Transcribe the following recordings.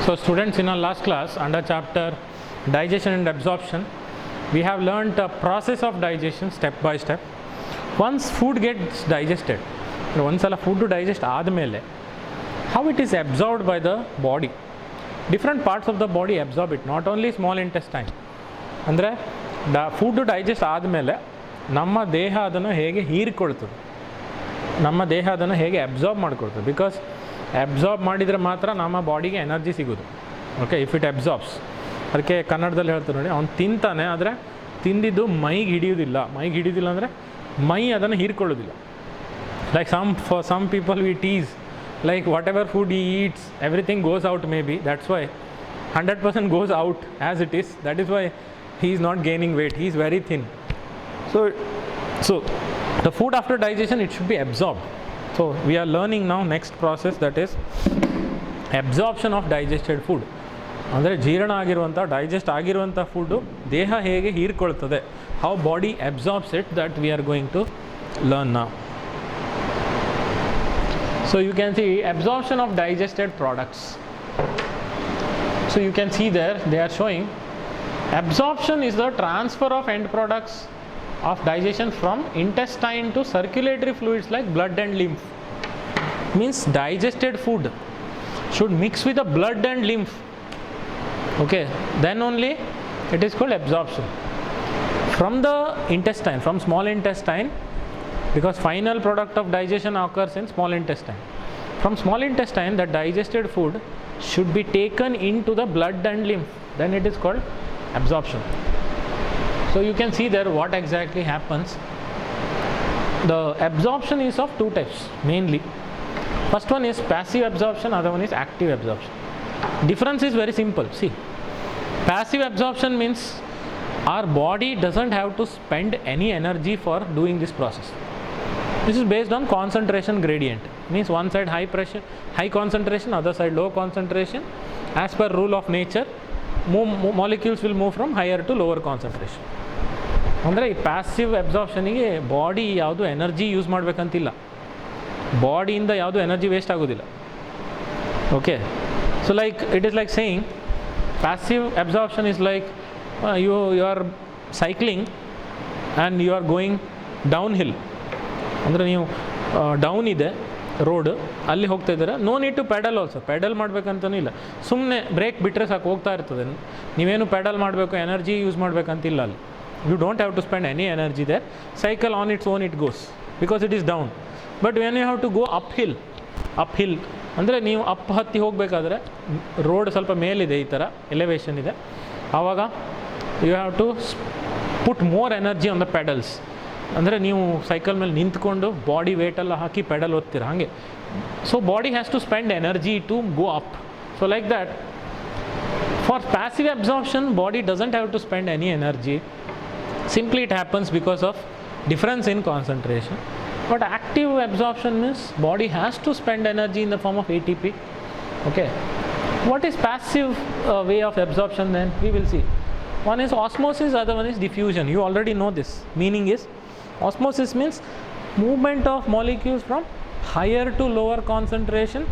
So students, in our last class under chapter digestion and absorption, we have learnt a process of digestion step by step. Once food gets digested, once food digest ಆದಮೇಲೆ how it is absorbed by the body. Different parts of the body absorb it, not only small intestine. ಅಂದರೆ food digest ಆದಮೇಲೆ ನಮ್ಮ ದೇಹ ಅದನ್ನು ಹೇಗೆ ಹೀರಿಕೊಳ್ತದೆ, ನಮ್ಮ ದೇಹ ಅದನ್ನು ಹೇಗೆ ಅಬ್ಸಾರ್ಬ್ ಮಾಡಿಕೊಳ್ತದೆ. ಬಿಕಾಸ್ ಅಬ್ಸಾರ್ಬ್ ಮಾಡಿದರೆ ಮಾತ್ರ ನಮ್ಮ ಬಾಡಿಗೆ ಎನರ್ಜಿ ಸಿಗೋದು. Okay, if it absorbs. ಅದಕ್ಕೆ ಕನ್ನಡದಲ್ಲಿ ಹೇಳ್ತಾರೆ ನೋಡಿ, ಅವ್ನು ತಿಂತಾನೆ ಆದರೆ ತಿಂದಿದ್ದು ಮೈಗೆ ಹಿಡಿಯೋದಿಲ್ಲ ಅಂದರೆ ಮೈ ಅದನ್ನು ಹೀರ್ಕೊಳ್ಳೋದಿಲ್ಲ. Like for some people we tease, like whatever food he eats, everything goes out maybe. That's why 100% goes out as it is. That is why he is not gaining weight. He is very thin. So the food after digestion, it should be absorbed. So we are learning now next process, that is absorption of digested food. ಅಂದರೆ ಜೀರ್ಣ ಆಗಿರುವಂಥ digest ಆಗಿರುವಂಥ food ದೇಹ ಹೇಗೆ ಹೀರ್ಕೊಳ್ತದೆ, how body absorbs it, that we are going to learn now. So you can see absorption of digested products. So you can see there they are showing absorption is the transfer of end products of digestion from intestine to circulatory fluids like blood and lymph. Means digested food should mix with the blood and lymph. Okay, then only it is called absorption. From the intestine, from small intestine, because final product of digestion occurs in small intestine. From small intestine, the digested food should be taken into the blood and lymph. Then it is called absorption. So you can see there what exactly happens. The absorption is of two types mainly. First one is passive absorption, other one is active absorption. Difference is very simple. See, passive absorption means our body doesn't have to spend any energy for doing this process. This is based on concentration gradient. Means one side high pressure, high concentration, other side low concentration. As per rule of nature, molecules will move from higher to lower concentration. ಅಂದರೆ ಈ passive ಅಬ್ಸಾರ್ಪ್ಷನಿಗೆ body ಯಾವುದು energy use ಮಾಡಬೇಕಂತಿಲ್ಲ, ಬಾಡಿಯಿಂದ ಯಾವುದು energy waste ಆಗೋದಿಲ್ಲ. Okay, so like it is like saying passive absorption is like you are cycling and you are going down hill. ಅಂದರೆ ನೀವು ಡೌನ್ ಇದೆ ರೋಡ್, ಅಲ್ಲಿ ಹೋಗ್ತಾ ಇದ್ದೀರಾ, no need to pedal also. Pedal ಮಾಡಬೇಕಂತನೂ ಇಲ್ಲ, ಸುಮ್ಮನೆ ಬ್ರೇಕ್ ಬಿಟ್ಟರೆ ಸಾಕು, ಹೋಗ್ತಾ ಇರ್ತದೆ. ನೀವೇನು ಪೆಡಲ್ ಮಾಡಬೇಕು, ಎನರ್ಜಿ ಯೂಸ್ ಮಾಡಬೇಕಂತಿಲ್ಲ ಅಲ್ಲಿ. You don't have to spend any energy there. Cycle on its own it goes because it is down. But when you have to go up hill ಅಂದರೆ ನೀವು ಹತ್ತಿ ಹೋಗಬೇಕಾದ್ರೆ ರೋಡ್ ಸ್ವಲ್ಪ ಮೇಲಿದೆ, ಈ ಥರ ಎಲಿವೇಶನ್ ಇದೆ, ಆವಾಗ you have to put more energy on the pedals. ಅಂದರೆ ನೀವು ಸೈಕಲ್ ಮೇಲೆ ನಿಂತ್ಕೊಂಡು ಬಾಡಿ ವೇಟೆಲ್ಲ ಹಾಕಿ ಪೆಡಲ್ ಓದ್ತೀರ ಹಾಗೆ. So body has to spend energy to go up. So like that for passive absorption body doesn't have to spend any energy. Simply it happens because of difference in concentration. But active absorption means body has to spend energy in the form of ATP. Okay, what is passive way of absorption then we will see. One is osmosis, other one is diffusion. You already know this. Meaning is, osmosis means movement of molecules from higher to lower concentration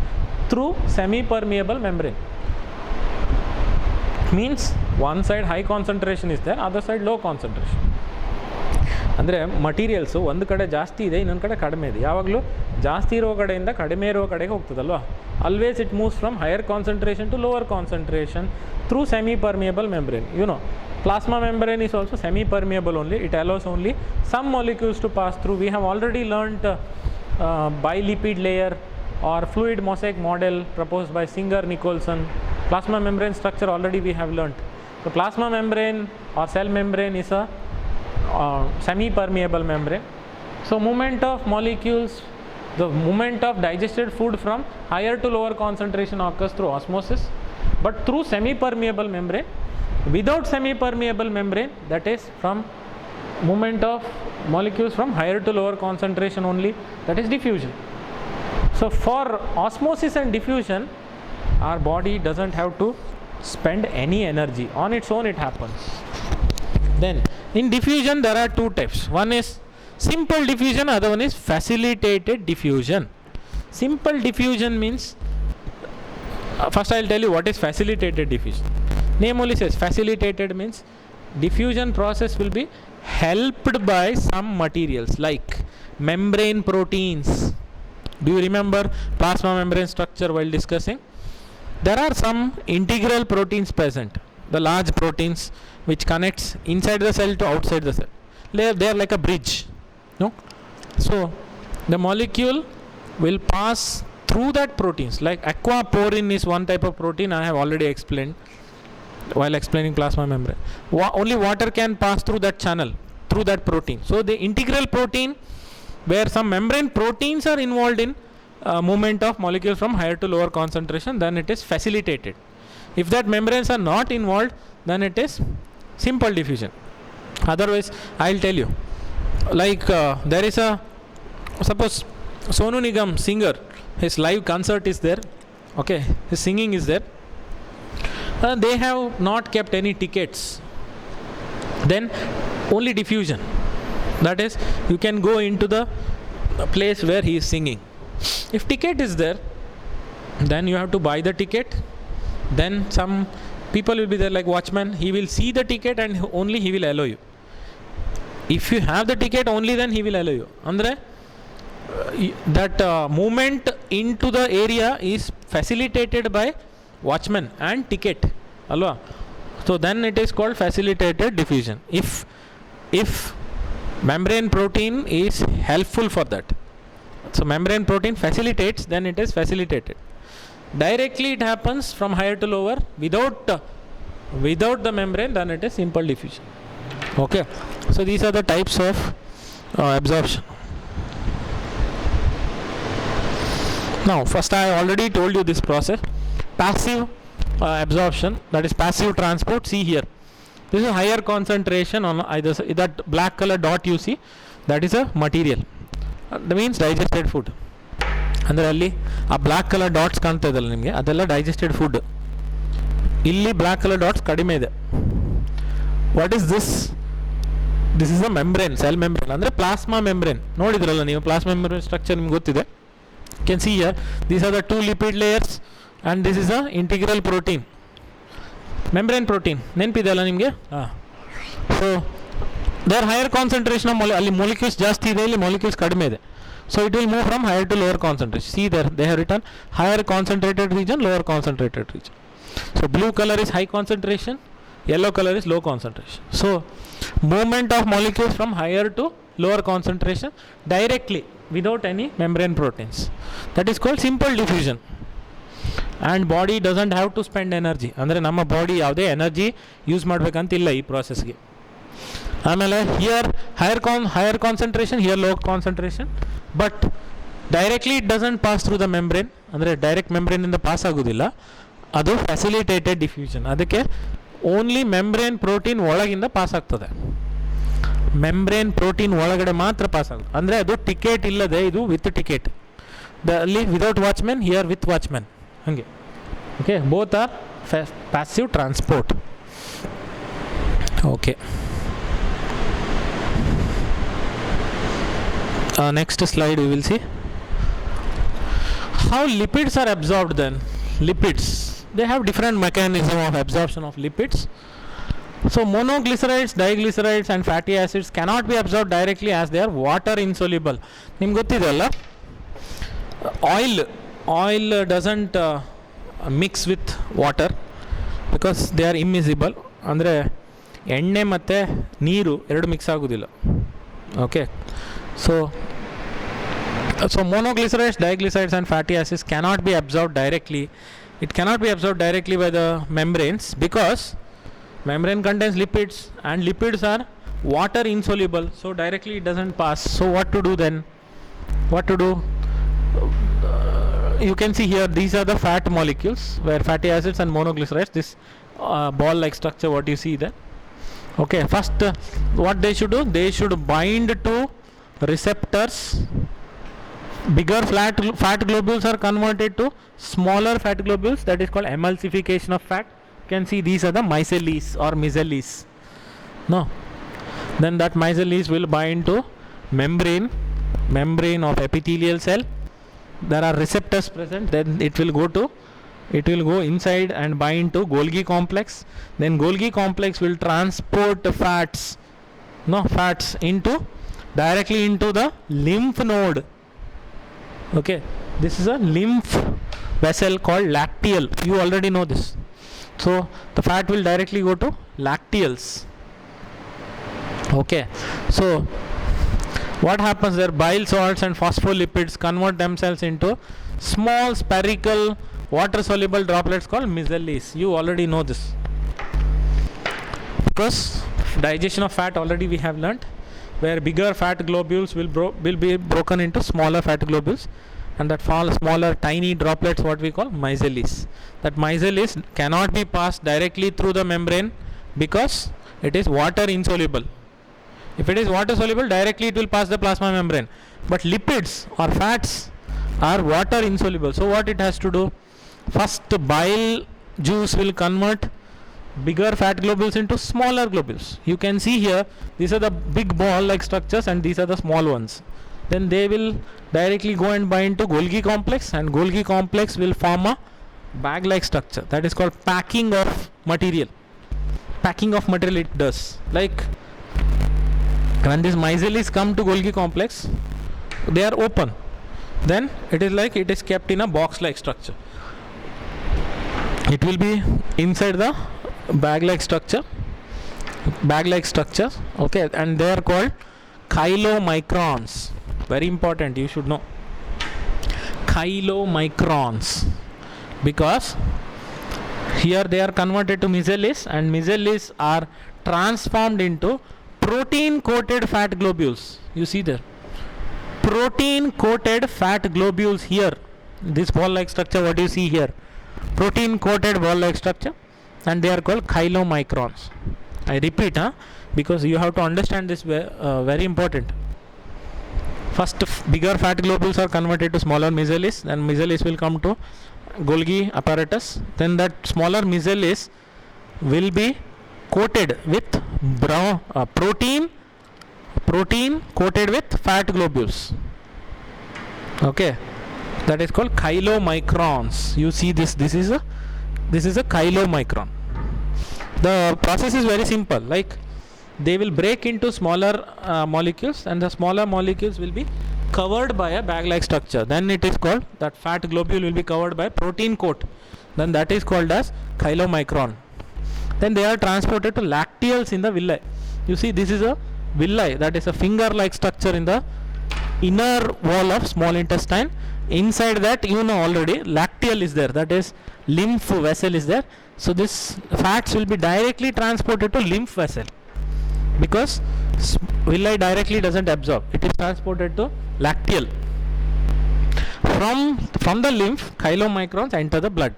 through semi-permeable membrane. Means one side high concentration is there, other side low concentration. ಅಂದರೆ materials ಒಂದು ಕಡೆ ಜಾಸ್ತಿ ಇದೆ, ಇನ್ನೊಂದು ಕಡೆ ಕಡಿಮೆ ಇದೆ. ಯಾವಾಗಲೂ ಜಾಸ್ತಿ ಇರೋ ಕಡೆಯಿಂದ ಕಡಿಮೆ ಇರೋ ಕಡೆಗೆ ಹೋಗ್ತದಲ್ವ. Always it moves from higher concentration to lower concentration through semipermeable membrane. Plasma membrane is also semi-permeable only. It allows only some molecules to pass through. We have already learnt bilipid layer or fluid mosaic model proposed by Singer-Nicholson. Plasma membrane structure already we have learnt. So plasma membrane or cell membrane is a semi-permeable membrane. So movement of molecules, the movement of digested food from higher to lower concentration occurs through osmosis, but through semi-permeable membrane. Without semi-permeable membrane, that is from movement of molecules from higher to lower concentration only, that is diffusion. So for osmosis and diffusion, our body doesn't have to spend any energy. On its own it happens. Then in diffusion there are two types. One is simple diffusion, other one is facilitated diffusion. Simple diffusion means First I'll tell you what is facilitated diffusion. Name only says facilitated means diffusion process will be helped by some materials like membrane proteins. Do you remember plasma membrane structure while discussing? There are some integral proteins present, the large proteins which connects inside the cell to outside the cell. They are like a bridge. No? So the molecule will pass through that proteins. Like aquaporin is one type of protein I have already explained while explaining plasma membrane. Only water can pass through that channel, through that protein. So the integral protein, where some membrane proteins are involved in movement of molecules from higher to lower concentration, then it is facilitated. If that membranes are not involved, then it is simple diffusion. Otherwise, I'll tell you, like there is a, suppose Sonu Nigam singer, his live concert is there, okay, his singing is there, they have not kept any tickets, then only diffusion. That is, you can go into the place where he is singing. If ticket is there, then you have to buy the ticket. Then some people will be there like watchman. He will see the ticket and only he will allow you. If you have the ticket only, then he will allow you. Andre, that movement into the area is facilitated by watchman and ticket. Alwa. So then it is called facilitated diffusion. If membrane protein is helpful for that. So membrane protein facilitates, then it is facilitated. Directly it happens from higher to lower without the membrane, then it is simple diffusion. Okay. So these are the types of absorption. Now first I already told you this process. Passive absorption, that is passive transport. See here, this is a higher concentration on either side. That black color dot you see, that is a material. That means digested food. ಅಂದರೆ ಅಲ್ಲಿ ಆ black colour dots ಕಾಣ್ತಾ ಇದಲ್ಲ ನಿಮಗೆ, ಅದೆಲ್ಲ digested food. ಇಲ್ಲಿ black colour dots ಕಡಿಮೆ ಇದೆ. What is this? This is a membrane, cell membrane ಅಂದರೆ ಪ್ಲಾಸ್ಮಾ ಮೆಂಬ್ರೇನ್. ನೋಡಿದ್ರಲ್ಲ ನೀವು ಪ್ಲಾಸ್ಮಾ ಮೆಂಬ್ರೇನ್ ಸ್ಟ್ರಕ್ಚರ್ ನಿಮ್ಗೆ ಗೊತ್ತಿದೆ. Can see here these are the 2 lipid layers and this is a integral protein, membrane protein. ನೆನಪಿದೆ ಅಲ್ಲ ನಿಮಗೆ? ಹಾಂ. So there higher concentration of ಅಲ್ಲಿ ಮೊಲಿಕ್ಯೂಲ್ಸ್ ಜಾಸ್ತಿ ಇದೆ, ಇಲ್ಲಿ ಮೊಲಿಕ್ಯೂಲ್ಸ್ ಕಡಿಮೆ ಇದೆ. So it will move from higher to lower concentration. See there, they have written higher concentrated region, lower concentrated region. So blue color is high concentration, yellow color is low concentration. So movement of molecules from higher to lower concentration directly without any membrane proteins. That is called simple diffusion. And body doesn't have to spend energy. ಅಂದರೆ ನಮ್ಮ body ಯಾವುದೇ energy use ಮಾಡಬೇಕಂತಿಲ್ಲ ಈ ಪ್ರಾಸೆಸ್ಗೆ. ಆಮೇಲೆ here higher concentration, here low concentration, but directly it doesn't pass through the membrane. ಅಂದರೆ direct ಮೆಂಬ್ರೇನಿಂದ pass ಆಗೋದಿಲ್ಲ, ಅದು facilitated diffusion. ಅದಕ್ಕೆ ಓನ್ಲಿ ಮೆಂಬ್ರೇನ್ ಪ್ರೋಟೀನ್ ಒಳಗಿಂದ ಪಾಸ್ ಆಗ್ತದೆ. ಮೆಂಬ್ರೇನ್ ಪ್ರೋಟೀನ್ ಒಳಗಡೆ ಮಾತ್ರ ಪಾಸ್ ಆಗುತ್ತೆ. ಅಂದರೆ ಅದು ಟಿಕೆಟ್ ಇಲ್ಲದೆ, ಇದು ವಿತ್ ಟಿಕೆಟ್. ಅಲ್ಲಿ without watchmen, here with watchmen. ಹಾಗೆ okay, both are passive transport. Okay, next slide we will see how lipids are absorbed. Then lipids, they have different mechanism of absorption of lipids. So monoglycerides, diglycerides and fatty acids cannot be absorbed directly as they are water insoluble. ನಿಮ್ಗೆ ಗೊತ್ತಿದೆ ಅಲ್ಲ, oil doesn't mix with water because they are immiscible. ಅಂದರೆ ಎಣ್ಣೆ ಮತ್ತು ನೀರು ಎರಡು mix ಆಗೋದಿಲ್ಲ. Okay, so monoglycerides, diglycerides and fatty acids cannot be absorbed directly. It cannot be absorbed directly by the membranes because membrane contains lipids and lipids are water insoluble, so directly it doesn't pass. So what to do then? What to do? You can see here, these are the fat molecules where fatty acids and monoglycerides, this ball like structure what you see there. Okay, first what they should do, they should bind to receptors. Bigger fat globules are converted to smaller fat globules, that is called emulsification of fat. You can see these are the micelles or micelles. No, then that micelles will bind to membrane of epithelial cell. There are receptors present, then it will go to it will go inside and bind to Golgi complex. Then Golgi complex will transport fats into directly into the lymph node. Okay, this is a lymph vessel called lacteal. You already know this. So the fat will directly go to lacteals. Okay, so what happens there? Bile salts and phospholipids convert themselves into small spherical water soluble droplets called micelles. You already know this, because digestion of fat already we have learnt, where bigger fat globules will be broken into smaller fat globules, and that smaller tiny droplets what we call micelles. That micelles cannot be passed directly through the membrane because it is water insoluble. If it is water soluble, directly it will pass the plasma membrane, but lipids or fats are water insoluble. So what it has to do? First, bile juice will convert bigger fat globules into smaller globules. You can see here, these are the big ball like structures and these are the small ones. Then they will directly go and bind to Golgi complex, and Golgi complex will form a bag like structure. That is called packing of material. Packing of material it does. Like when these micelles come to Golgi complex, they are open. Then it is like it is kept in a box like structure. It will be inside the bag like structure, okay, and they are called chylomicrons. Very important, you should know chylomicrons, because here they are converted to micelles, and micelles are transformed into protein coated fat globules. You see there, protein coated fat globules here. This ball like structure what you see here, protein coated ball like structure, and they are called chylomicrons. I repeat, because you have to understand this, very important. First, bigger fat globules are converted to smaller micelles, then micelles will come to Golgi apparatus. Then that smaller micelles will be coated with protein coated with fat globules. Okay, that is called chylomicrons. You see this is a chylomicron. The process is very simple. Like they will break into smaller molecules, and the smaller molecules will be covered by a bag like structure. Then it is called, that fat globule will be covered by protein coat. Then that is called as chylomicron. Then they are transported to lacteals in the villi. You see, this is a villi, that is a finger like structure in the inner wall of small intestine. Inside that, you know already, lacteal is there, that is lymph vessel is there. So this fats will be directly transported to lymph vessel, because villi directly doesn't absorb, it is transported to lacteal. From the lymph, chylomicrons enter the blood.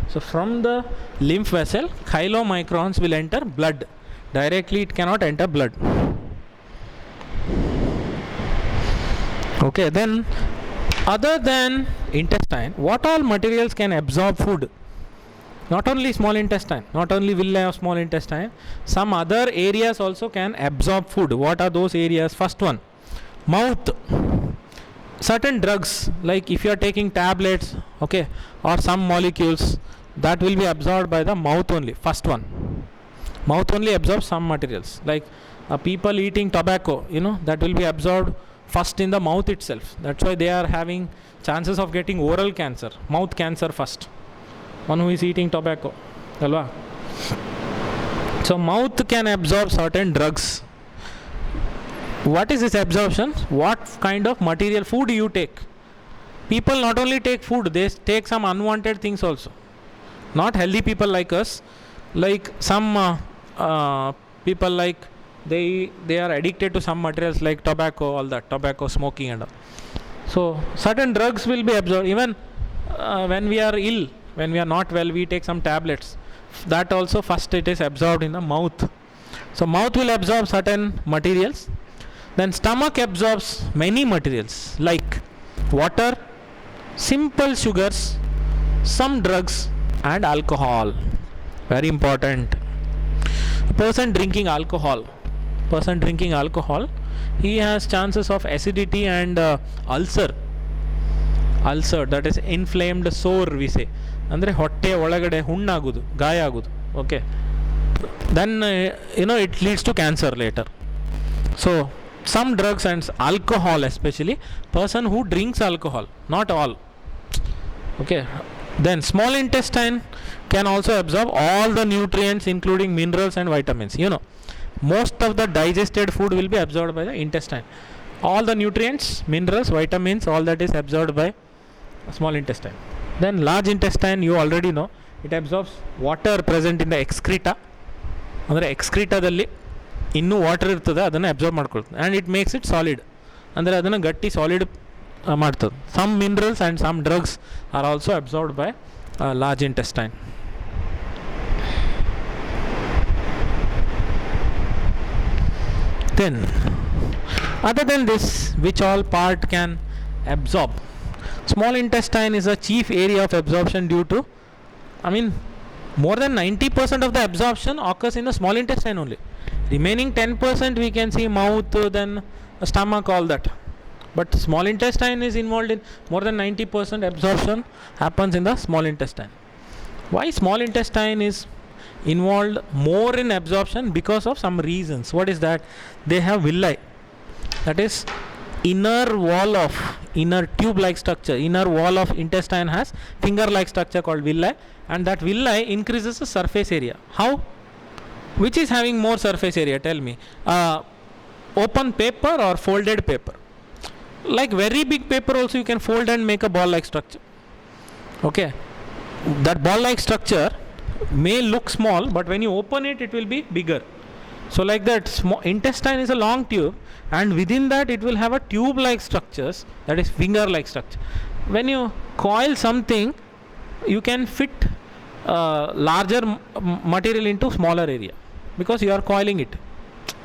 So from the lymph vessel, chylomicrons will enter blood. Directly it cannot enter blood. Okay, then other than intestine, what all materials can absorb food? Not only small intestine, not only villi of small intestine, some other areas also can absorb food. What are those areas? First one, mouth. Certain drugs, like if you are taking tablets, okay, or some molecules, that will be absorbed by the mouth only. First one, mouth only absorbs some materials. Like people eating tobacco, that will be absorbed first in the mouth itself. That's why they are having chances of getting oral cancer, mouth cancer first. One who is eating tobacco, alwa. So mouth can absorb certain drugs. What is this absorption? What kind of material, food you take? People not only take food, they take some unwanted things also. Not healthy people like us, like some people, like they are addicted to some materials like tobacco, all that, tobacco, smoking and all. So certain drugs will be absorbed. Even when we are ill, when we are not well, we take some tablets. That also first it is absorbed in the mouth. So mouth will absorb certain materials. Then stomach absorbs many materials like water, simple sugars, some drugs and alcohol. Very important. A person drinking alcohol, he has chances of acidity and ulcer, that is inflamed sore we say. ಅಂದರೆ ಹೊಟ್ಟೆ ಒಳಗಡೆ ಹುಣ್ಣಾಗೋದು, ಗಾಯ ಆಗೋದು. Okay, then it leads to cancer later. So some drugs and alcohol, especially person who drinks alcohol, not all. Okay, then small intestine can also absorb all the nutrients including minerals and vitamins. Most of the digested food will be absorbed by the intestine. All the nutrients, minerals, vitamins, all that is absorbed by small intestine. Then large intestine, you already know, it absorbs water present in the excreta. ಅಂದರೆ ಎಕ್ಸ್ಕ್ರೀಟಾದಲ್ಲಿ ಇನ್ನೂ water ಇರ್ತದೆ, ಅದನ್ನು absorb ಮಾಡ್ಕೊಳ್ತದೆ. And it makes it solid, ಅಂದರೆ ಅದನ್ನು ಗಟ್ಟಿ solid ಮಾಡ್ತದೆ. Some minerals and some drugs are also absorbed by large intestine. Then other than this, which all part can absorb? Small intestine is a chief area of absorption due to, more than 90% of the absorption occurs in the small intestine only. Remaining 10% we can see mouth, then stomach, all that. But small intestine is involved in more than 90% absorption happens in the small intestine. Why small intestine is involved more in absorption? Because of some reasons. What is that? They have villi, that is inner tube like structure. Inner wall of intestine has finger like structure called villi, and that villi increases the surface area. How? Which is having more surface area? Tell me. Open paper or folded paper? Like very big paper also you can fold and make a ball like structure. Okay, that ball like structure may look small, but when you open it, it will be bigger. So like that, small intestine is a long tube, and within that it will have a tube like structures, that is finger like structure. When you coil something, you can fit larger material into smaller area because you are coiling it.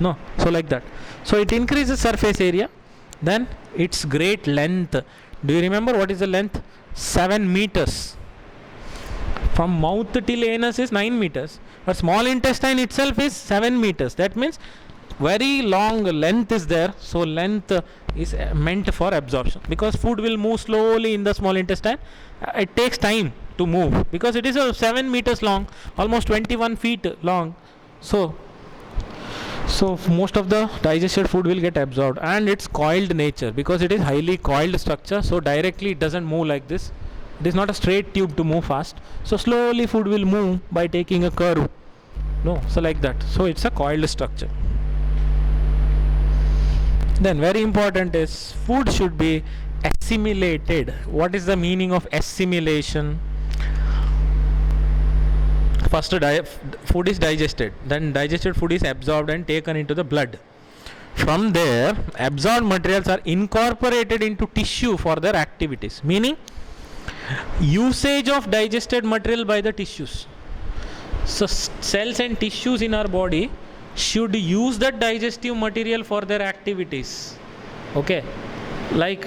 No, so like that. So it increases surface area. Then its great length. Do you remember what is the length? 7 meters. From mouth till anus is 9 meters. But small intestine itself is 7 meters. That means very long length is there. So length is meant for absorption, because food will move slowly in the small intestine. It takes time to move because it is 7 meters long, almost 21 feet long. So most of the digested food will get absorbed, and its coiled nature, because it is highly coiled structure, so directly it doesn't move like this. It is not a straight tube to move fast. So slowly food will move by taking a curve. No, so like that. So it's a coiled structure. Then very important is food should be assimilated. What is the meaning of assimilation? First food is digested, then digested food is absorbed and taken into the blood. From there, absorbed materials are incorporated into tissue for their activities, meaning usage of digested material by the tissues. So cells and tissues in our body should use that digestive material for their activities. Okay, like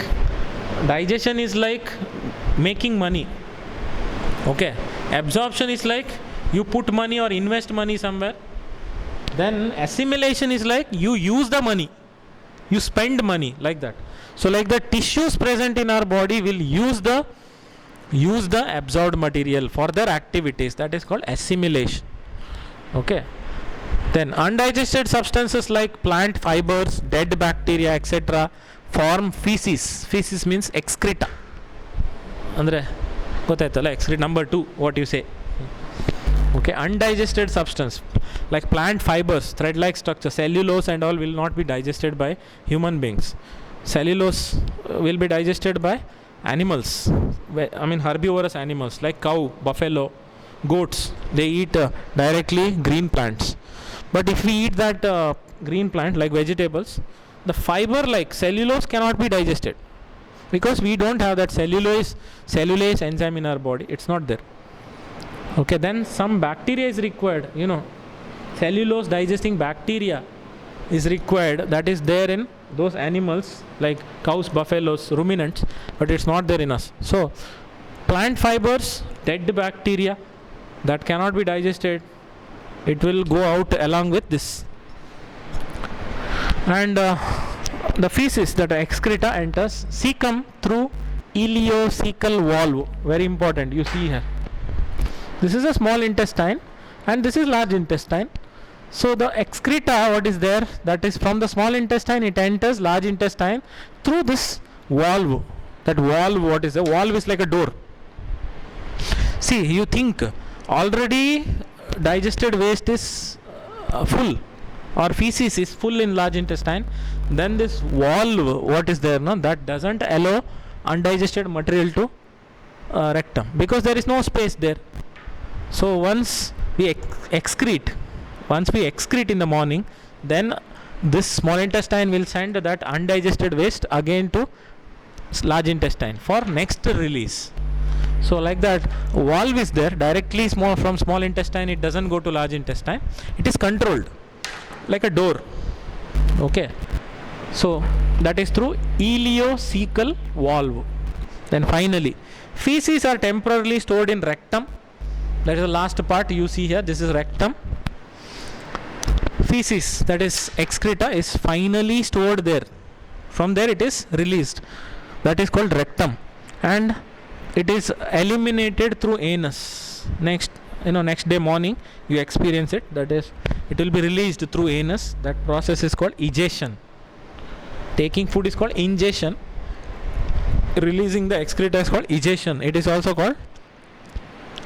digestion is like making money. Okay, absorption is like you put money or invest money somewhere. Then assimilation is like you use the money, you spend money, like that. So like the tissues present in our body will use the absorbed material for their activities. That is called assimilation. Okay, then undigested substances like plant fibers, dead bacteria, etc. form feces. Feces means excreta. Andre gottaitalla, excreta number 2, what you say. Okay, undigested substance like plant fibers, thread like structure, cellulose and all will not be digested by human beings. Cellulose will be digested by animals, herbivorous animals like cow, buffalo, goats. They eat directly green plants. But if we eat that green plant like vegetables, the fiber like cellulose cannot be digested because we don't have that cellulase enzyme in our body. It's not there. Okay, then some bacteria is required. Cellulose digesting bacteria is required. That is there in those animals like cows, buffaloes, ruminants, but it's not there in us. So plant fibers, dead bacteria that cannot be digested, it will go out along with this. And the feces, that excreta, enters cecum through ileocecal valve. Very important, you see here. This is a small intestine and this is large intestine. So the excreta, what is there, that is from the small intestine, it enters large intestine through this valve. That valve, what is a valve, is like a door. See, you think already digested waste is full, or feces is full in large intestine, then this valve, what is there, no, that doesn't allow undigested material to rectum, because there is no space there. So once we excrete in the morning, then this small intestine will send that undigested waste again to large intestine for next release. So like that, valve is there directly from small intestine, it doesn't go to large intestine, it is controlled like a door. Okay, so that is through ileocecal valve. Then finally, feces are temporarily stored in rectum. That is the last part you see here. This is rectum. Feces, that is excreta, is finally stored there. From there it is released. That is called rectum, and it is eliminated through anus. Next day morning you experience it. That is, it will be released through anus. That process is called egestion. Taking food is called ingestion. Releasing the excreta is called egestion. It is also called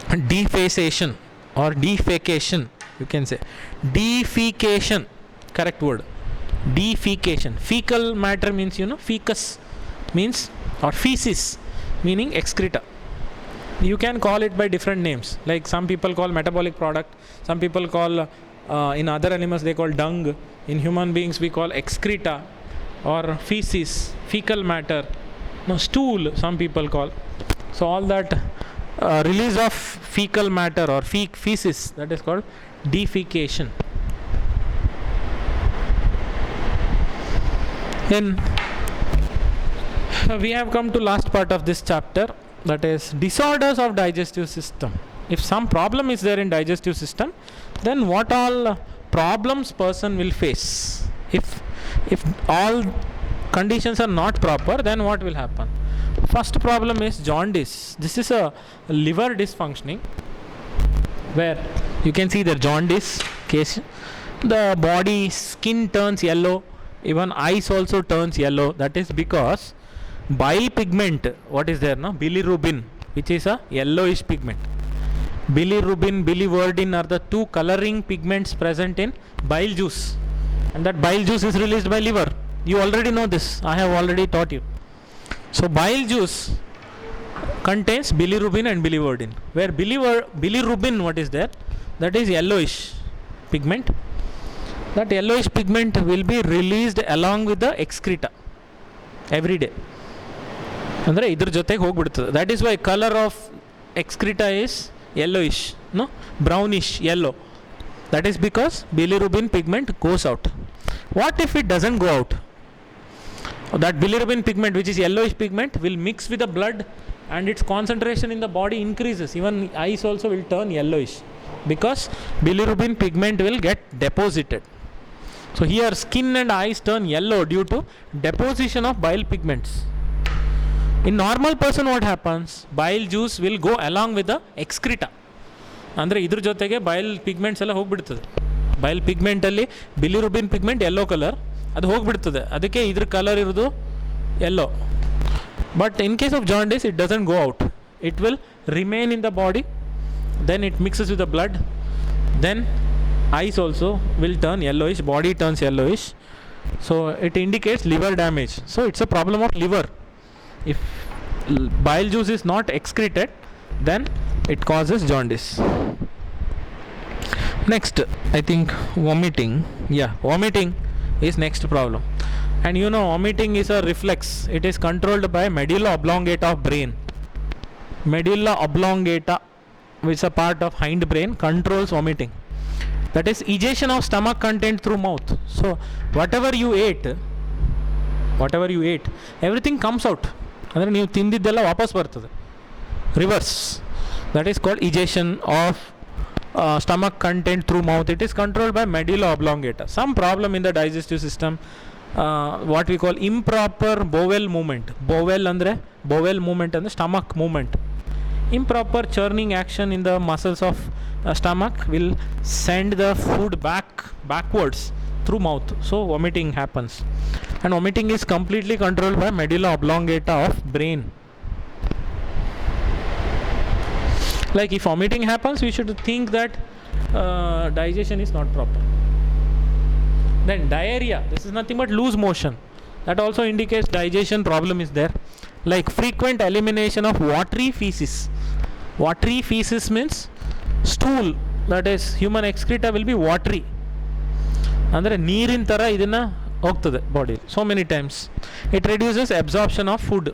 defecation or defecation. You can say defecation, correct word. Defecation. Fecal matter means, fecus means, or feces meaning excreta. You can call it by different names, like some people call metabolic product, some people call in other animals they call dung, in human beings we call excreta or feces, fecal matter, stool some people call. So all that release of fecal matter or feces, that is called defecation. Then we have come to last part of this chapter, that is disorders of digestive system. If some problem is there in digestive system, then what all problems person will face? If all conditions are not proper, then what will happen? First problem is jaundice. This is a liver dysfunctioning, where you can see the jaundice case. The body, skin turns yellow, even eyes also turns yellow. That is because bile pigment, what is there, bilirubin, which is a yellowish pigment. Bilirubin, biliverdin are the two coloring pigments present in bile juice, and that bile juice is released by liver. You already know this, I have already taught you. So bile juice contains bilirubin and biliverdin, where bilirubin, what is there, that is yellowish pigment. That yellowish pigment will be released along with the excreta every day. ಅಂದರೆ ಇದ್ರ ಜೊತೆಗೆ ಹೋಗ್ಬಿಡ್ತದೆ. That is why colour of excreta is yellowish, brownish yellow. That is because bilirubin pigment goes out. What if it doesn't go out? That bilirubin pigment, which is yellowish pigment, will mix with the blood and its concentration in the body increases. Even eyes also will turn yellowish because bilirubin pigment will get deposited. So here skin and eyes turn yellow due to deposition of bile pigments. In normal person what happens? Bile juice will go along with the excreta. ಅಂದರೆ ಇದ್ರ ಜೊತೆಗೆ bile pigments ಎಲ್ಲ ಹೋಗ್ಬಿಡ್ತದೆ. Bile ಪಿಗ್ಮೆಂಟಲ್ಲಿ bilirubin pigment yellow colour, ಅದು ಹೋಗ್ಬಿಡ್ತದೆ, ಅದಕ್ಕೆ ಇದ್ರ ಕಲರ್ ಇರೋದು yellow. But in case of jaundice it doesn't go out, it will remain in the body, then it mixes with the blood, then eyes also will turn yellowish, body turns yellowish. So it indicates liver damage. So it's a problem of liver. If bile juice is not excreted, then it causes jaundice. Next, I think vomiting. Vomiting is next problem. And vomiting is a reflex. It is controlled by medulla oblongata of brain. Medulla oblongata, which is a part of hind brain, controls vomiting. That is egestion of stomach content through mouth. So whatever you ate, everything comes out. ಅಂದರೆ ನೀವು ತಿಂದಿದ್ದೆಲ್ಲ ವಾಪಸ್ ಬರ್ತದೆ, reverse. That is called egestion of stomach content through mouth. It is controlled by medulla oblongata. Some problem in the digestive system, what we call improper bowel movement. Bowel movement ಅಂದರೆ stomach movement. improper churning action in the muscles of stomach will send the food backwards through mouth, so vomiting happens. And vomiting is completely controlled by medulla oblongata of brain. Like if vomiting happens, we should think that digestion is not proper. Then diarrhea, this is nothing but loose motion, that also indicates digestion problem is there. Like frequent elimination of watery feces. Watery feces means stool, that is human excreta will be watery, ಅಂದರೆ ನೀರಿನ ಥರ ಇದನ್ನು ಹೋಗ್ತದೆ body so many times. It reduces absorption of food.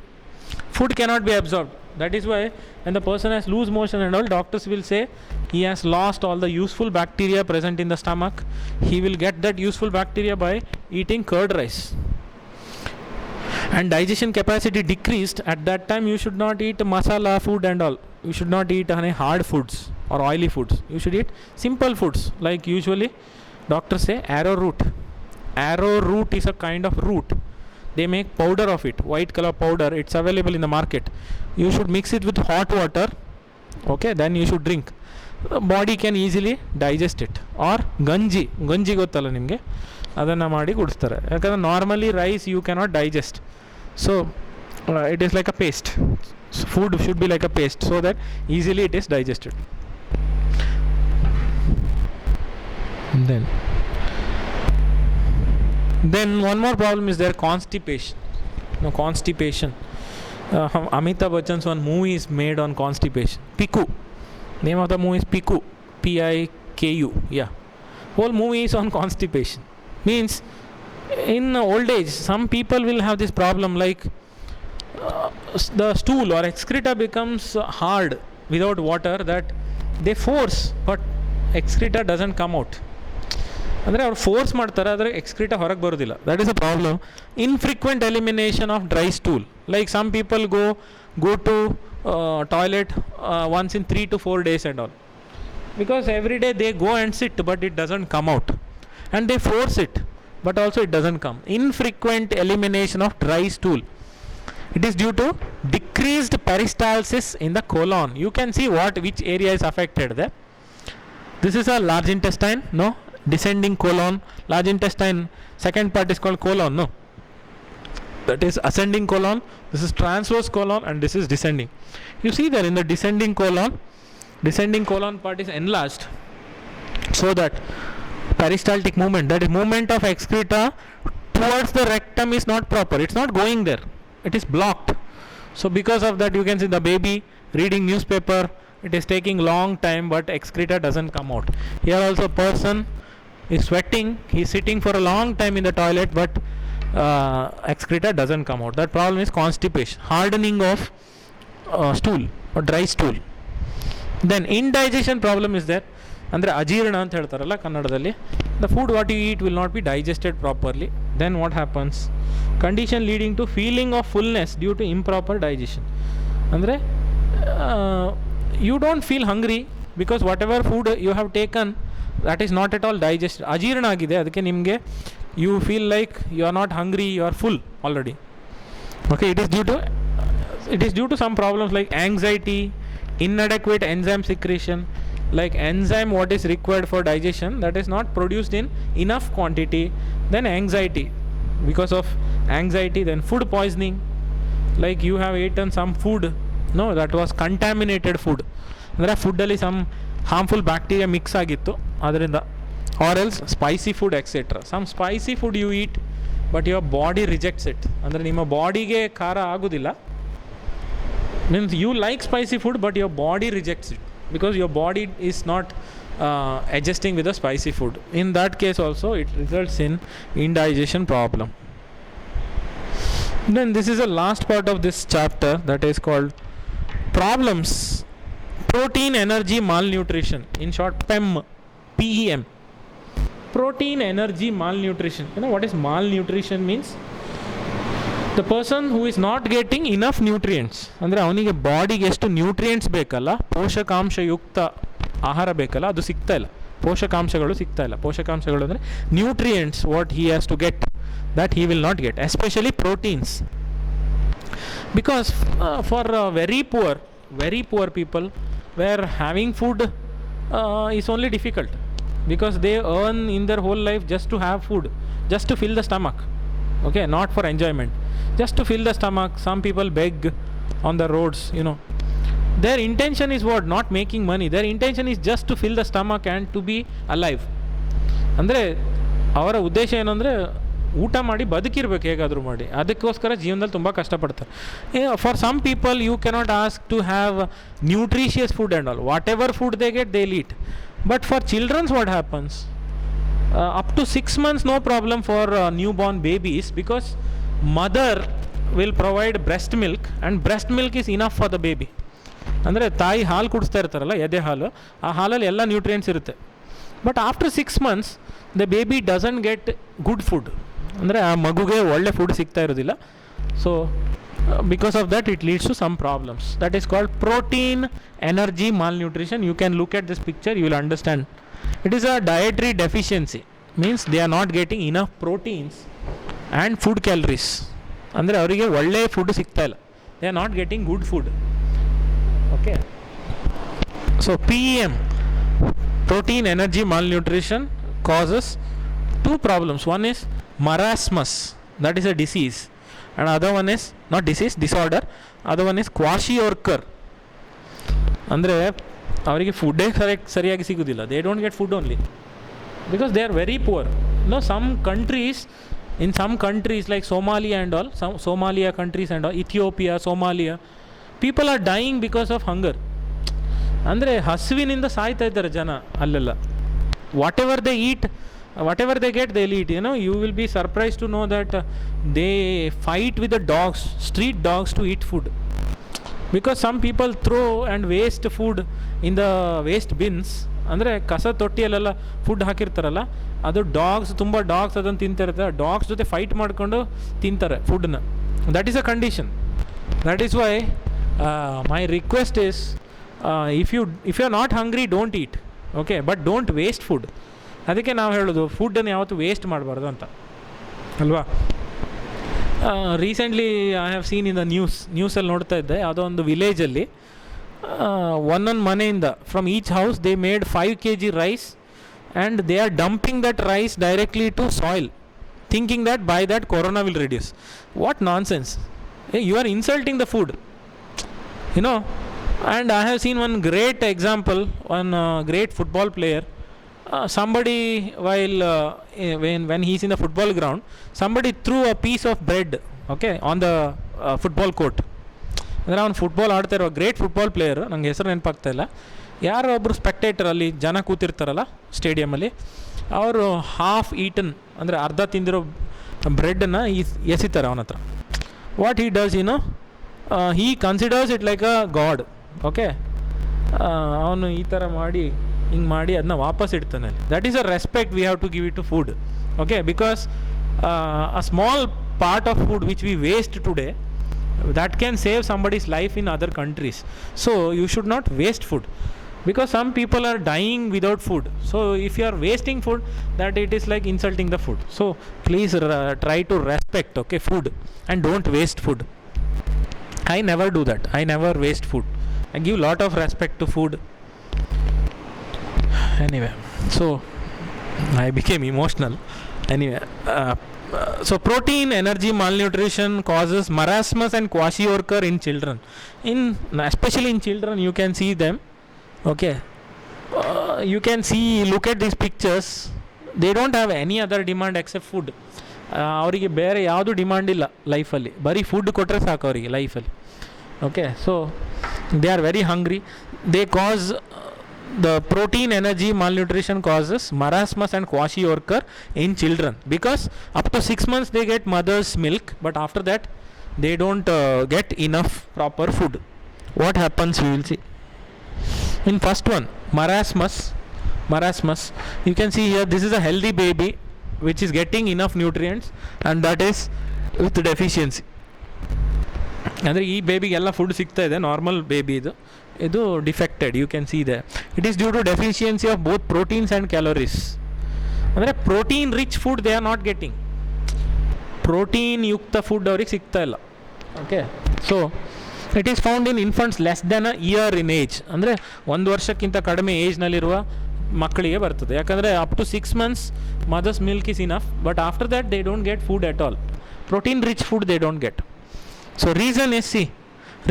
Food cannot be absorbed. That is why when the person has loose motion and all, doctors will say he has lost all the useful bacteria present in the stomach. He will get that useful bacteria by eating curd rice. And digestion capacity decreased, at that time you should not eat masala food and all. You should not eat any hard foods or oily foods. You should eat simple foods, like usually doctors say arrowroot. Arrowroot is a kind of root. They make powder of it, white color powder. It's available in the market. You should mix it with hot water, okay, then you should drink. Body can easily digest it. Or ಗಂಜಿ ಗೊತ್ತಲ್ಲ ನಿಮಗೆ, ಅದನ್ನು ಮಾಡಿ ಕುಡಿಸ್ತಾರೆ. ಯಾಕಂದರೆ normally rice you cannot digest, so it is like a paste. So food should be like a paste so that easily it is digested. Then one more problem is there, constipation. No, constipation. Amitabh Bachchan's one movie is made on constipation. Piku. Name of the movie is Piku. Piku. Yeah. Whole movie is on constipation. Means in old age, some people will have this problem, like the stool or excreta becomes hard without water, that they force, but excreta doesn't come out. ಅಂದರೆ ಅವ್ರು force ಮಾಡ್ತಾರೆ, ಆದರೆ excreta ಹೊರಗೆ ಬರೋದಿಲ್ಲ. That is a problem. Infrequent elimination of dry stool. Like some people go to toilet once in 3 to 4 days and all, because every day they go and sit, but it doesn't come out, and they force it, but also it doesn't come. Infrequent elimination of dry stool. It is due to decreased peristalsis in the colon. You can see which area is affected there. This is a large intestine, no? Descending colon. Large intestine, second part is called colon, no? That is ascending colon. This is transverse colon, and this is descending. You see there in the descending colon part is enlarged, so that peristaltic movement, that is movement of excreta towards the rectum, is not proper. It's not going there. It is blocked. So because of that, you can see the baby reading newspaper. It is taking long time, but excreta doesn't come out. Here also person is sweating. He is sitting for a long time in the toilet, but excreta doesn't come out. That problem is constipation, hardening of stool or dry stool. Then indigestion problem is there. ಅಂದರೆ ಅಜೀರ್ಣ ಅಂತ ಹೇಳ್ತಾರಲ್ಲ ಕನ್ನಡದಲ್ಲಿ. The food what you eat will not be digested properly. Then what happens? Condition leading to feeling of fullness due to improper digestion. ಅಂದರೆ you don't feel hungry because whatever food you have taken, that is not at all digested. ಅಜೀರ್ಣ ಆಗಿದೆ, ಅದಕ್ಕೆ ನಿಮಗೆ you feel like you are not hungry, you are full already. Okay, it is due to some problems like anxiety, inadequate enzyme secretion. Like enzyme what is required for digestion, that is not produced in enough quantity. Then anxiety, because of anxiety. Then food poisoning, like you have eaten some food, no, that was contaminated food, ಅಂದರೆ ಫುಡ್ಡಲ್ಲಿ some harmful bacteria mix ಆಗಿತ್ತು ಅದರಿಂದ. Or else spicy food etc. Some spicy food you eat but your body rejects it, ಅಂದರೆ ನಿಮ್ಮ ಬಾಡಿಗೆ ಖಾರ ಆಗೋದಿಲ್ಲ. Means you like spicy food but your body rejects it because your body is not adjusting with the spicy food. In that case also it results in indigestion problem. Then this is the last part of this chapter, that is called problems. Protein energy malnutrition, in short PEM. Protein energy malnutrition. You know what is malnutrition means? The person who is not getting enough nutrients, ಅಂದರೆ ಅವನಿಗೆ ಬಾಡಿಗೆ ಎಷ್ಟು nutrients ಬೇಕಲ್ಲ, ಪೋಷಕಾಂಶಯುಕ್ತ ಆಹಾರ ಬೇಕಲ್ಲ, ಅದು ಸಿಗ್ತಾ ಇಲ್ಲ. ಪೋಷಕಾಂಶಗಳು ಸಿಗ್ತಾ ಇಲ್ಲ. ಪೋಷಕಾಂಶಗಳು ಅಂದರೆ nutrients what he has to get, that he will not get, especially proteins. Because for very poor, very poor people, where having food is only difficult, because they earn in their whole life just to have food, just to fill the stomach, okay, not for enjoyment, just to fill the stomach. Some people beg on the roads, you know. Their intention is what? Not making money. Their intention is just to fill the stomach and to be alive. ಅಂದರೆ ಅವರ ಉದ್ದೇಶ ಏನು ಅಂದರೆ ಊಟ ಮಾಡಿ ಬದುಕಿರ್ಬೇಕು ಹೇಗಾದರೂ ಮಾಡಿ, ಅದಕ್ಕೋಸ್ಕರ ಜೀವನದಲ್ಲಿ ತುಂಬ ಕಷ್ಟಪಡ್ತಾರೆ. For some people you cannot ask to have nutritious food and all, whatever food they get they eat. But for childrens what happens? up to 6 months no problem for newborn babies, because mother will provide breast milk, and breast milk is enough for the baby. ಅಂದರೆ ತಾಯಿ ಹಾಲು ಕುಡಿಸ್ತಾ ಇರ್ತಾರಲ್ಲ, ಎದೆ ಹಾಲು, ಆ ಹಾಲಲ್ಲಿ ಎಲ್ಲ nutrients ಇರುತ್ತೆ. But after 6 months the baby doesn't get good food, ಅಂದರೆ ಆ ಮಗುಗೆ ಒಳ್ಳೆ ಫುಡ್ ಸಿಗ್ತಾ ಇರೋದಿಲ್ಲ. So because of that it leads to some problems. That is called protein energy malnutrition. You can look at this picture, you will understand. It is a dietary deficiency, means they are not getting enough proteins and food calories. ಅಂದರೆ ಅವರಿಗೆ ಒಳ್ಳೆ food ಸಿಗ್ತಾ ಇಲ್ಲ, they are not getting good food. Okay, so PEM, protein energy malnutrition, causes 2 problems. One is marasmus, that is a disease, and other one is not disease, disorder. Other one is kwashiorkor, ಅಂದರೆ ಅವರಿಗೆ ಫುಡ್ಡೇ ಸರಿಯಾಗಿ ಸಿಗೋದಿಲ್ಲ. They don't get food only because they are very poor. No some countries, in some countries like Somalia and all, some Somalia countries and all, Ethiopia, Somalia, people are dying because of hunger. ಅಂದರೆ ಹಸುವಿನಿಂದ ಸಾಯ್ತಾ ಇದ್ದಾರೆ ಜನ ಅಲ್ಲೆಲ್ಲ. What ever they eat, whatever they get they'll eat. You know, you will be surprised to know that they fight with the dogs, street dogs, to eat food, because some people throw and waste food in the waste bins. ಅಂದರೆ ಕಸ ತೊಟ್ಟಿಯಲ್ಲೆಲ್ಲ food ಹಾಕಿರ್ತಾರಲ್ಲ, ಅದು dogs, ತುಂಬ dogs ಅದನ್ನು ತಿಂತಿರ್ತಾರೆ. Dogs ಜೊತೆ fight ಮಾಡಿಕೊಂಡು ತಿಂತಾರೆ ಫುಡ್ನ. That is a condition. That is why my request is, if you are not hungry, don't eat, okay, but don't waste food. ಅದಕ್ಕೆ ನಾವು ಹೇಳೋದು ಫುಡ್ಡನ್ನು ಯಾವತ್ತೂ ವೇಸ್ಟ್ ಮಾಡಬಾರ್ದು ಅಂತ, ಅಲ್ವಾ? Recently I have seen in the ನ್ಯೂಸಲ್ಲಿ ನೋಡ್ತಾ ಇದ್ದೆ, ಯಾವುದೋ ಒಂದು ವಿಲೇಜಲ್ಲಿ ಒಂದೊಂದು ಮನೆಯಿಂದ, from each house they made 5 kg rice, and they are dumping that rice directly to soil, thinking that by that corona will reduce. What nonsense! You are insulting the food, you know. And I have seen one great example, one great football player. Somebody, while when he's in the football ground, somebody threw a piece of bread, okay, on the football court. ಅಂದರೆ ಅವ್ನು football ಆಡ್ತಾ ಇರೋ great football player, ನಂಗೆ ಹೆಸರು ನೆನಪಾಗ್ತಾ ಇಲ್ಲ, ಯಾರೋ ಒಬ್ಬರು spectator, ಅಲ್ಲಿ ಜನ ಕೂತಿರ್ತಾರಲ್ಲ ಸ್ಟೇಡಿಯಮಲ್ಲಿ, ಅವರು ಹಾಫ್ ಈಟನ್, ಅಂದರೆ ಅರ್ಧ ತಿಂದಿರೋ ಬ್ರೆಡ್ಡನ್ನು ಎಸಿತಾರೆ ಅವನ ಹತ್ರ. What he does, you know, he considers it like a god, okay. ಅವನು ಈ ಥರ ಮಾಡಿ, ಹಿಂಗೆ ಮಾಡಿ ಅದನ್ನ ವಾಪಸ್ ಇಡ್ತಾನೆ. That is a respect we have to give it to food, okay, because a small part of food which we waste today, that can save somebody's life in other countries. So you should not waste food, because some people are dying without food. So if you are wasting food, that it is like insulting the food. So please try to respect, okay, food, and don't waste food. I never do that. I never waste food. I give lot of respect to food. Anyway, so I became emotional. Anyway, so protein energy malnutrition causes marasmus and kwashiorkor in children. Especially in children, you can see them, okay. You can see, look at these pictures, they don't have any other demand except food. ಅವರಿಗೆ ಬೇರೆ ಯಾವುದು demand ಇಲ್ಲ ಲೈಫಲ್ಲಿ, ಬರೀ food ಕೊಟ್ಟರೆ ಸಾಕು ಅವರಿಗೆ ಲೈಫಲ್ಲಿ, okay. So they are very hungry. They cos the protein energy malnutrition causes marasmus and kwashiorkor in children, because up to 6 months they get mother's milk, but after that they don't get enough proper food. What happens, we will see. In first one, marasmus, you can see here, this is a healthy baby which is getting enough nutrients, and that is with deficiency. ಅಂದರೆ ಈ ಬೇಬಿಗೆಲ್ಲ food ಸಿಗ್ತಾ ಇದೆ, normal baby ಇದು defected. You can see the it is due to deficiency of both proteins and calories. ಅಂದರೆ protein rich food they are not getting, protein ಯುಕ್ತ food ಅವ್ರಿಗೆ ಸಿಗ್ತಾ ಇಲ್ಲ, okay. So it is found in infants less then a year in age. ಅಂದರೆ 1 ವರ್ಷಕ್ಕಿಂತ ಕಡಿಮೆ ಏಜ್ನಲ್ಲಿರುವ ಮಕ್ಕಳಿಗೆ ಬರ್ತದೆ. ಯಾಕಂದರೆ up to 6 months mother's milk is enough, but after that they don't get food at all. Protein rich food they don't get. So reason is C,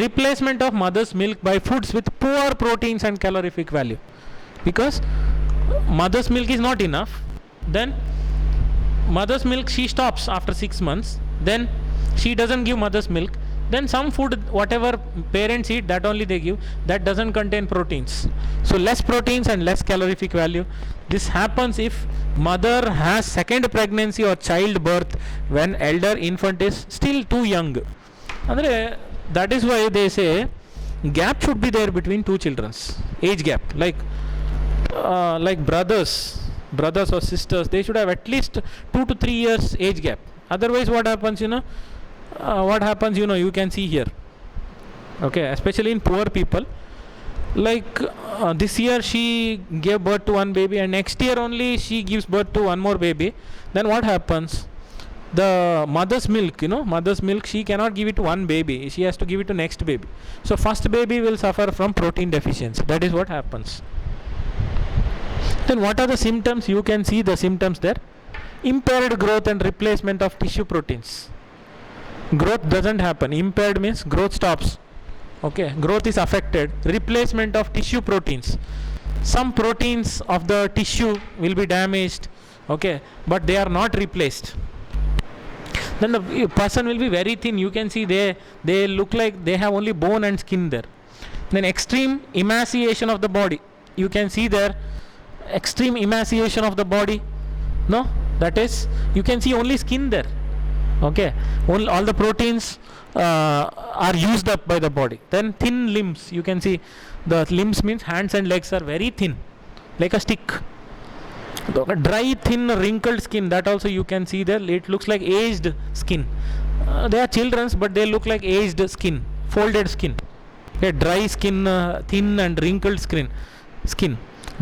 replacement of mother's milk by foods with poor proteins and calorific value. Because mother's milk is not enough, then mother's milk she stops after 6 months, then she doesn't give mother's milk, then some food whatever parents eat that only they give, that doesn't contain proteins. So less proteins and less calorific value. This happens if mother has second pregnancy or childbirth when elder infant is still too young. Andre that is why they say gap should be there between two children's, age gap, like brothers or sisters, they should have at least 2 to 3 years age gap. Otherwise what happens, you can see here, okay, especially in poor people, like this year she gave birth to one baby and next year only she gives birth to one more baby. Then what happens? The mother's milk, she cannot give it to one baby, she has to give it to next baby. So first baby will suffer from protein deficiency. That is what happens. Then what are the symptoms? You can see the symptoms there. Impaired growth and replacement of tissue proteins. Growth doesn't happen. Impaired means growth stops. Okay, growth is affected. Replacement of tissue proteins. Some proteins of the tissue will be damaged, okay, but they are not replaced. Then the person will be very thin. You can see they look like they have only bone and skin there. Then extreme emaciation of the body. You can see there extreme emaciation of the body. No, that is, you can see only skin there. Okay, all the proteins are used up by the body. Then thin limbs. You can see the limbs means hands and legs are very thin, like a stick. Dry, thin, wrinkled skin, that also you can see there. It looks like aged skin. They are children's, but they look like aged skin, folded skin. Okay, dry skin, thin and wrinkled skin.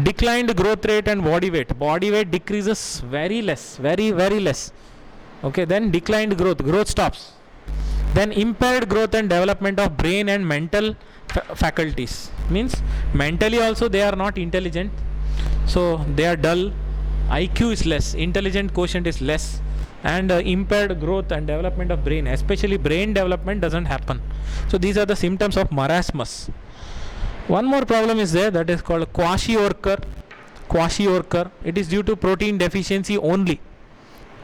Declined growth rate and body weight. Body weight decreases very less. Okay, then declined growth stops. Then impaired growth and development of brain and mental faculties. Means mentally also they are not intelligent, so they are dull. IQ is less, intelligent quotient is less, and impaired growth and development of brain, especially brain development, doesn't happen. So these are the symptoms of marasmus. One more problem is there, that is called kwashiorkor. It is due to protein deficiency only,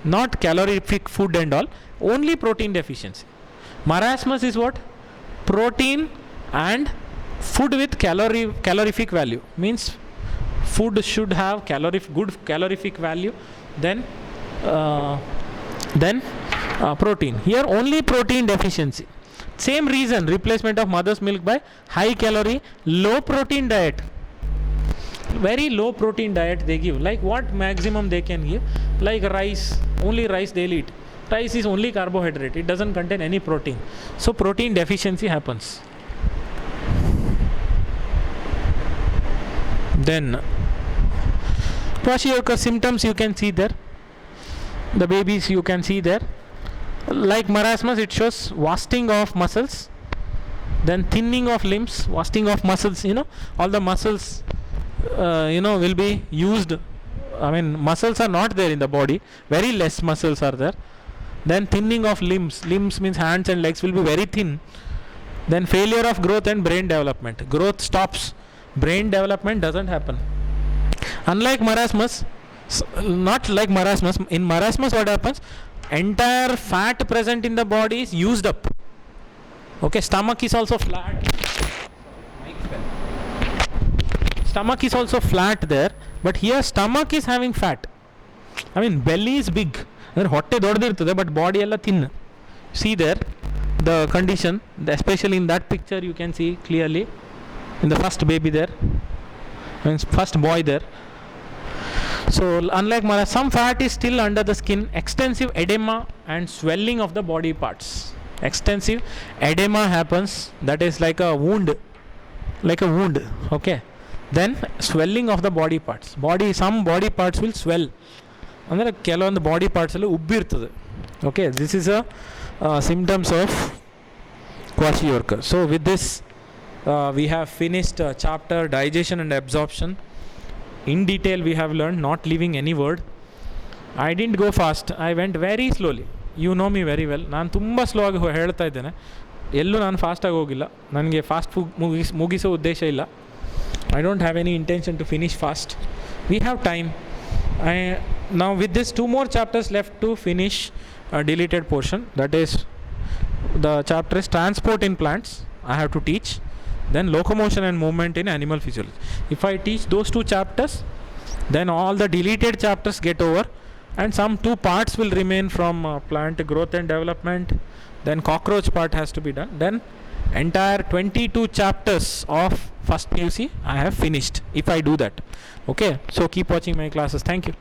not calorific food and all, only protein deficiency. Marasmus is what? Protein and food with calorific value. Means food should have good calorific value, then protein. Here only protein deficiency. Same reason, replacement of mother's milk by high calorie, low protein diet. Very low protein diet they give. Like what maximum they can give? Like rice, only rice they'll eat. Rice is only carbohydrate, it doesn't contain any protein. So protein deficiency happens. Then kwashiorkor symptoms you can see there. The babies you can see there. Like marasmus, it shows wasting of muscles, then thinning of limbs, wasting of muscles. All the muscles will be used. I mean, muscles are not there in the body, very less muscles are there. Then thinning of limbs means hands and legs will be very thin. Then failure of growth and brain development. Growth stops, brain development doesn't happen. Unlike marasmus, not like marasmus, in marasmus what happens? Entire fat present in the body is used up. Okay, stomach is also flat. Stomach is also flat there, but here stomach is having fat. I mean, belly is big. ಹೊಟ್ಟೆ ದೊಡ್ಡದಿರ್ತದೆ, but body ಎಲ್ಲ thin. See there the condition, especially in that picture you can see clearly in the first baby there, means first boy there. So unlike some fat is still under the skin. Extensive edema and swelling of the body parts. Extensive edema happens, that is like a wound. Okay, then swelling of the body parts. Some body parts will swell. ಅಂದರೆ ಕೆಲವೊಂದು body ಪಾರ್ಟ್ಸಲ್ಲಿ ಉಬ್ಬಿರ್ತದೆ. Okay, this is a symptoms of Kwashiorkor. So with this, we have finished chapter digestion and absorption. In detail we have learned, not leaving any word. I didn't go fast, I went very slowly. You know me very well. ನಾನು ತುಂಬ slow ಆಗಿ ಹೇಳ್ತಾ ಇದ್ದೇನೆ, ಎಲ್ಲೂ ನಾನು ಫಾಸ್ಟಾಗಿ ಹೋಗಿಲ್ಲ. ನನಗೆ ಫಾಸ್ಟ್ ಮುಗಿಸೋ ಉದ್ದೇಶ ಇಲ್ಲ. I don't have any intention to finish fast. We have time. Now with this 2 more chapters left to finish a deleted portion. That is, the chapter is transport in plants. I have to teach. Then locomotion and movement in animal physiology. If I teach those 2 chapters, then all the deleted chapters get over, and some 2 parts will remain from plant growth and development. Then cockroach part has to be done. Then entire 22 chapters of first PUC I have finished if I do that. Okay, so keep watching my classes. Thank you.